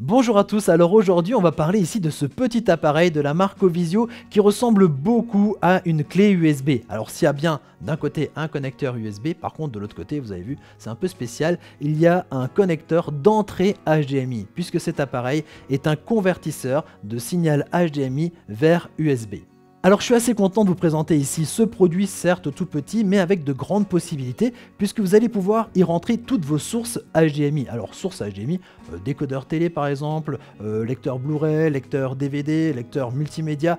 Bonjour à tous, alors aujourd'hui on va parler ici de ce petit appareil de la marque Ovisio qui ressemble beaucoup à une clé USB. Alors s'il y a bien d'un côté un connecteur USB, par contre de l'autre côté vous avez vu c'est un peu spécial, il y a un connecteur d'entrée HDMI puisque cet appareil est un convertisseur de signal HDMI vers USB. Alors je suis assez content de vous présenter ici ce produit, certes tout petit, mais avec de grandes possibilités, puisque vous allez pouvoir y rentrer toutes vos sources HDMI. Alors sources HDMI, décodeur télé par exemple, lecteur Blu-ray, lecteur DVD, lecteur multimédia,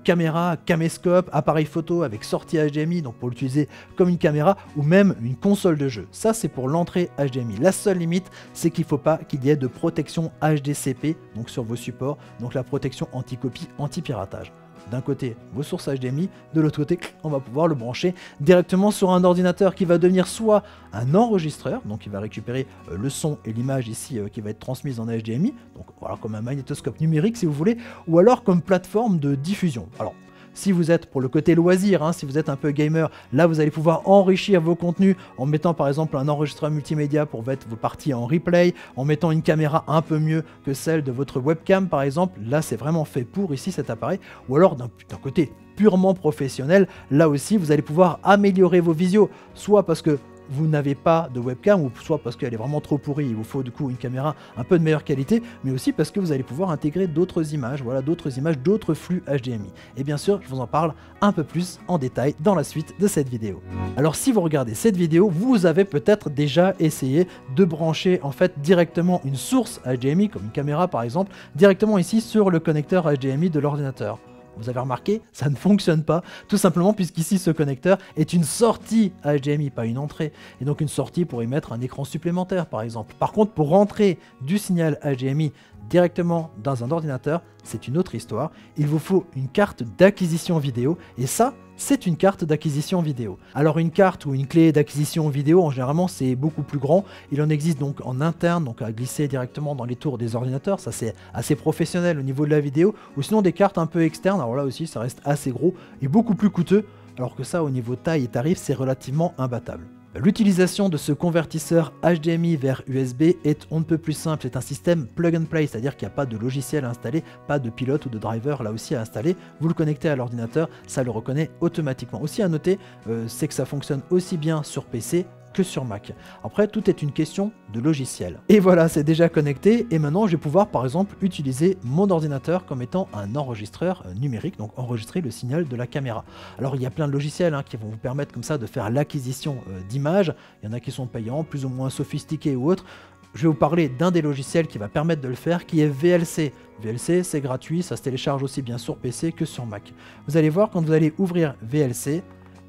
caméra, caméscope, appareil photo avec sortie HDMI, donc pour l'utiliser comme une caméra, ou même une console de jeu. Ça c'est pour l'entrée HDMI. La seule limite, c'est qu'il ne faut pas qu'il y ait de protection HDCP, donc sur vos supports, donc la protection anti-copie, anti-piratage. D'un côté vos sources HDMI, de l'autre côté on va pouvoir le brancher directement sur un ordinateur qui va devenir soit un enregistreur, donc il va récupérer le son et l'image ici qui va être transmise en HDMI, donc voilà comme un magnétoscope numérique si vous voulez, ou alors comme plateforme de diffusion. Alors si vous êtes pour le côté loisir, si vous êtes un peu gamer, là vous allez pouvoir enrichir vos contenus en mettant par exemple un enregistreur multimédia pour mettre vos parties en replay, en mettant une caméra un peu mieux que celle de votre webcam par exemple, là c'est vraiment fait pour ici cet appareil, ou alors d'un côté purement professionnel, là aussi vous allez pouvoir améliorer vos visios, soit parce que vous n'avez pas de webcam, ou soit parce qu'elle est vraiment trop pourrie, il vous faut du coup une caméra un peu de meilleure qualité, mais aussi parce que vous allez pouvoir intégrer d'autres images, voilà, d'autres flux HDMI. Et bien sûr, je vous en parle un peu plus en détail dans la suite de cette vidéo. Alors si vous regardez cette vidéo, vous avez peut-être déjà essayé de brancher en fait directement une source HDMI, comme une caméra par exemple, directement ici sur le connecteur HDMI de l'ordinateur. Vous avez remarqué, ça ne fonctionne pas, tout simplement puisqu'ici ce connecteur est une sortie HDMI, pas une entrée, et donc une sortie pour y mettre un écran supplémentaire par exemple. Par contre, pour rentrer du signal HDMI directement dans un ordinateur, c'est une autre histoire. Il vous faut une carte d'acquisition vidéo, et ça, c'est une carte d'acquisition vidéo. Alors une carte ou une clé d'acquisition vidéo, en généralement c'est beaucoup plus grand. Il en existe donc en interne, donc à glisser directement dans les tours des ordinateurs. Ça c'est assez professionnel au niveau de la vidéo. Ou sinon des cartes un peu externes, alors là aussi ça reste assez gros et beaucoup plus coûteux. Alors que ça au niveau taille et tarif c'est relativement imbattable. L'utilisation de ce convertisseur HDMI vers USB est on ne peut plus simple, c'est un système plug and play, c'est-à-dire qu'il n'y a pas de logiciel à installer, pas de pilote ou de driver là aussi à installer, vous le connectez à l'ordinateur, ça le reconnaît automatiquement. Aussi à noter, c'est que ça fonctionne aussi bien sur PC que sur Mac. Après, tout est une question de logiciel. Et voilà, c'est déjà connecté, et maintenant je vais pouvoir par exemple utiliser mon ordinateur comme étant un enregistreur numérique, donc enregistrer le signal de la caméra. Alors il y a plein de logiciels qui vont vous permettre comme ça de faire l'acquisition d'images, il y en a qui sont payants, plus ou moins sophistiqués ou autres. Je vais vous parler d'un des logiciels qui va permettre de le faire, qui est VLC. VLC, c'est gratuit, ça se télécharge aussi bien sur PC que sur Mac. Vous allez voir, quand vous allez ouvrir VLC,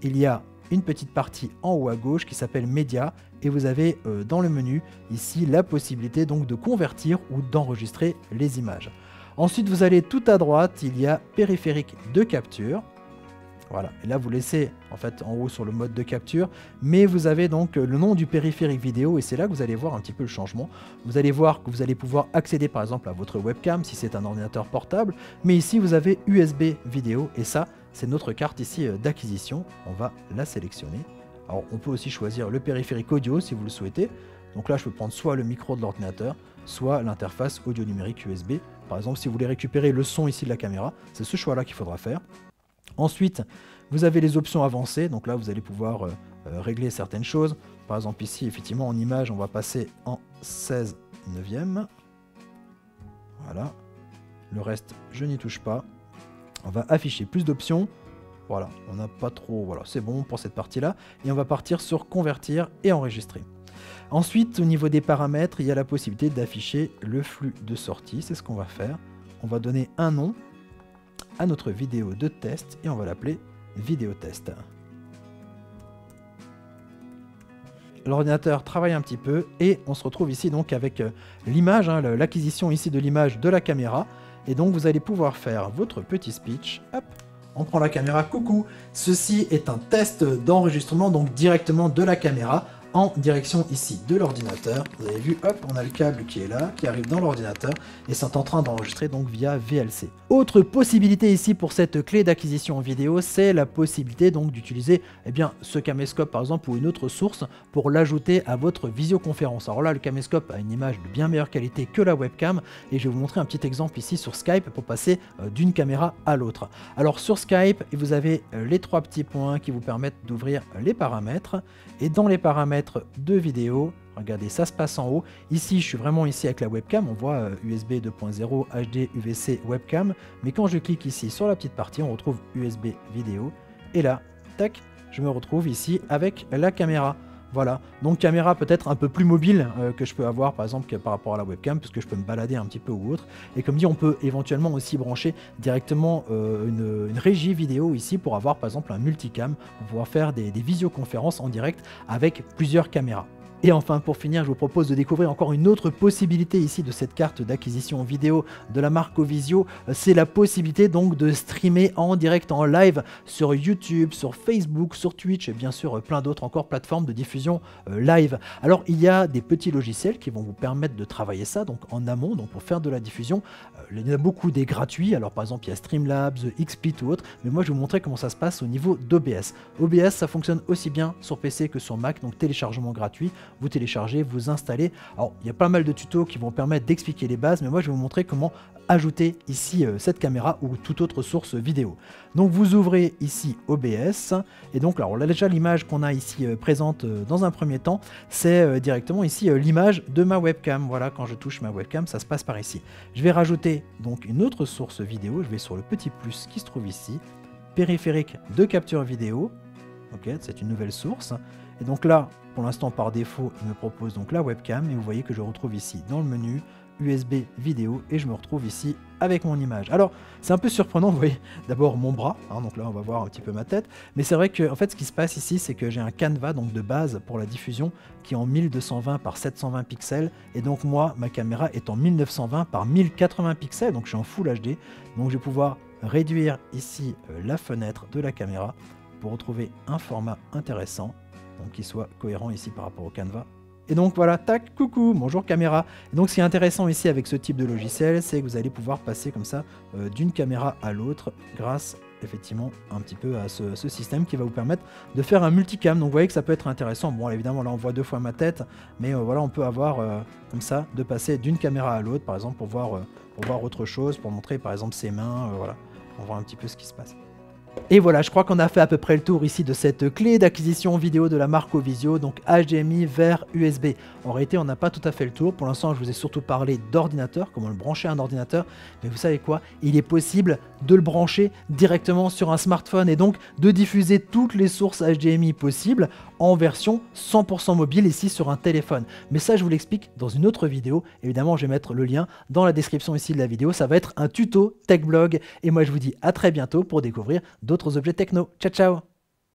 il y a une petite partie en haut à gauche qui s'appelle Média, et vous avez dans le menu ici la possibilité donc de convertir ou d'enregistrer les images. Ensuite vous allez tout à droite, il y a périphérique de capture. Voilà, et là vous laissez en fait en haut sur le mode de capture, mais vous avez donc le nom du périphérique vidéo, et c'est là que vous allez voir un petit peu le changement. Vous allez voir que vous allez pouvoir accéder par exemple à votre webcam si c'est un ordinateur portable, mais ici vous avez USB vidéo, et ça c'est notre carte ici d'acquisition. On va la sélectionner. Alors on peut aussi choisir le périphérique audio si vous le souhaitez. Donc là je peux prendre soit le micro de l'ordinateur, soit l'interface audio numérique USB. Par exemple si vous voulez récupérer le son ici de la caméra, c'est ce choix là qu'il faudra faire. Ensuite, vous avez les options avancées, donc là vous allez pouvoir régler certaines choses. Par exemple ici, effectivement en image, on va passer en 16/9. Voilà. Le reste, je n'y touche pas. On va afficher plus d'options. Voilà, on n'a pas trop... Voilà, c'est bon pour cette partie-là. Et on va partir sur convertir et enregistrer. Ensuite, au niveau des paramètres, il y a la possibilité d'afficher le flux de sortie. C'est ce qu'on va faire. On va donner un nom à notre vidéo de test et on va l'appeler vidéo test. L'ordinateur travaille un petit peu et on se retrouve ici donc avec l'image, l'acquisition ici de l'image de la caméra. Et donc vous allez pouvoir faire votre petit speech. Hop, on prend la caméra, coucou. Ceci est un test d'enregistrement donc directement de la caméra. en direction ici de l'ordinateur. Vous avez vu, hop, on a le câble qui est là, qui arrive dans l'ordinateur et c'est en train d'enregistrer donc via VLC. Autre possibilité ici pour cette clé d'acquisition vidéo, c'est la possibilité donc d'utiliser ce caméscope par exemple ou une autre source pour l'ajouter à votre visioconférence. Alors là, le caméscope a une image de bien meilleure qualité que la webcam et je vais vous montrer un petit exemple ici sur Skype pour passer d'une caméra à l'autre. Alors sur Skype, vous avez les trois petits points qui vous permettent d'ouvrir les paramètres et dans les paramètres de vidéo, regardez, ça se passe en haut. Ici, je suis vraiment ici avec la webcam. On voit USB 2.0, HD, UVC, webcam. Mais quand je clique ici sur la petite partie, on retrouve USB vidéo. Et là, tac, je me retrouve ici avec la caméra. Voilà, donc caméra peut-être un peu plus mobile que je peux avoir par exemple par rapport à la webcam, puisque je peux me balader un petit peu ou autre. Et comme dit, on peut éventuellement aussi brancher directement une régie vidéo ici pour avoir par exemple un multicam, pour pouvoir faire des visioconférences en direct avec plusieurs caméras. Et enfin, pour finir, je vous propose de découvrir encore une autre possibilité ici de cette carte d'acquisition vidéo de la marque Ovisio. C'est la possibilité donc de streamer en direct, en live sur YouTube, sur Facebook, sur Twitch et bien sûr plein d'autres encore plateformes de diffusion live. Alors il y a des petits logiciels qui vont vous permettre de travailler ça donc en amont, donc pour faire de la diffusion. Il y en a beaucoup des gratuits, alors par exemple il y a Streamlabs, XSplit ou autre, mais moi je vais vous montrer comment ça se passe au niveau d'OBS. OBS, ça fonctionne aussi bien sur PC que sur Mac, donc téléchargement gratuit. Vous téléchargez, vous installez. Alors, il y a pas mal de tutos qui vont permettre d'expliquer les bases, mais moi, je vais vous montrer comment ajouter ici cette caméra ou toute autre source vidéo. Donc, vous ouvrez ici OBS, et donc, alors là, déjà, l'image qu'on a ici présente dans un premier temps, c'est directement ici l'image de ma webcam. Voilà, quand je touche ma webcam, ça se passe par ici. Je vais rajouter donc une autre source vidéo. Je vais sur le petit plus qui se trouve ici, périphérique de capture vidéo. Ok, c'est une nouvelle source. Et donc là, pour l'instant, par défaut, il me propose donc la webcam. Et vous voyez que je retrouve ici dans le menu USB vidéo et je me retrouve ici avec mon image. Alors, c'est un peu surprenant, vous voyez, d'abord mon bras, hein, donc là, on va voir un petit peu ma tête. Mais c'est vrai que, en fait, ce qui se passe ici, c'est que j'ai un canevas donc de base pour la diffusion qui est en 1220 par 720 pixels. Et donc, moi, ma caméra est en 1920 par 1080 pixels. Donc, je suis en Full HD. Donc, je vais pouvoir réduire ici la fenêtre de la caméra pour retrouver un format intéressant, donc qui soit cohérent ici par rapport au canevas. Et donc voilà, tac, coucou, bonjour caméra. Et donc ce qui est intéressant ici avec ce type de logiciel, c'est que vous allez pouvoir passer comme ça d'une caméra à l'autre grâce effectivement un petit peu à ce système qui va vous permettre de faire un multicam. Donc vous voyez que ça peut être intéressant. Bon, évidemment là on voit deux fois ma tête, mais voilà, on peut avoir comme ça de passer d'une caméra à l'autre par exemple pour voir autre chose, pour montrer par exemple ses mains, voilà, on voit un petit peu ce qui se passe. Et voilà, je crois qu'on a fait à peu près le tour ici de cette clé d'acquisition vidéo de la marque Ovisio, donc HDMI vers USB. En réalité, on n'a pas tout à fait le tour. Pour l'instant, je vous ai surtout parlé d'ordinateur, comment le brancher à un ordinateur. Mais vous savez quoi? Il est possible de le brancher directement sur un smartphone et donc de diffuser toutes les sources HDMI possibles en version 100% mobile ici sur un téléphone. Mais ça, je vous l'explique dans une autre vidéo. Évidemment, je vais mettre le lien dans la description ici de la vidéo. Ça va être un tuto tech blog. Et moi, je vous dis à très bientôt pour découvrir d'autres objets techno. Ciao, ciao!